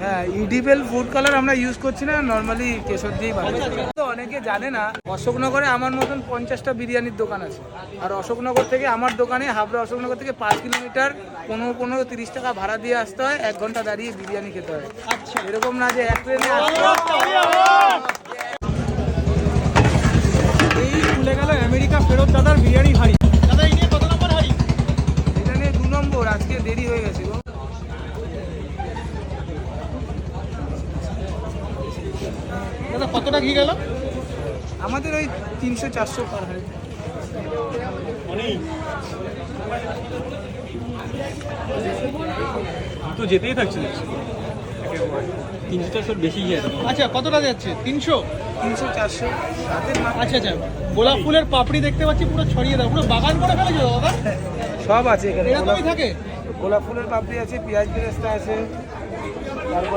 হ্যাঁ, ইডিবেল food colour আমরা use করছি না, নর্মালি কেশর দিয়েই বানাই। তো অনেকে জানে না, অশোকনগরে আমার মতন 50টা বিরিয়ানির দোকান আছে। আর অশোকনগর থেকে আমার দোকানে, হাবড়া অশোকনগর থেকে 5 কিলোমিটার 15-30 টাকা ভাড়া দিয়ে আসতে হয়, 1 ঘন্টা দাঁড়িয়ে বিরিয়ানি খেতে হয়। আচ্ছা, এরকম না যে এক ট্রেনে এই খুলে গেল আমেরিকা ফেরত দাদার বিরিয়ানি হাড়ি। দাদা এই নিয়ে কত নম্বর হাড়ি? এটা নিয়ে 2 নম্বর, আজকে দেরি হয়ে গেছে গো। দাদা কতটা ঘি গেল? আমাদের ওই 300-400 পার হাড়ি। তো যেতেই থাকছিল 300-400 বেশি গিয়ে। আচ্ছা কতটা যাচ্ছে? 300? 300-400 রাতের আচ্ছা আচ্ছা, গোলাপ ফুলের পাপড়ি দেখতে পাচ্ছি পুরো ছড়িয়ে দাও, পুরো বাগান করে ফেলেছো দাদা? সব আছে এখানে। এরকমই থাকে? গোলাপ ফুলের পাপড়ি আছে, পেঁয়াজ বেরেস্তা আছে, তারপর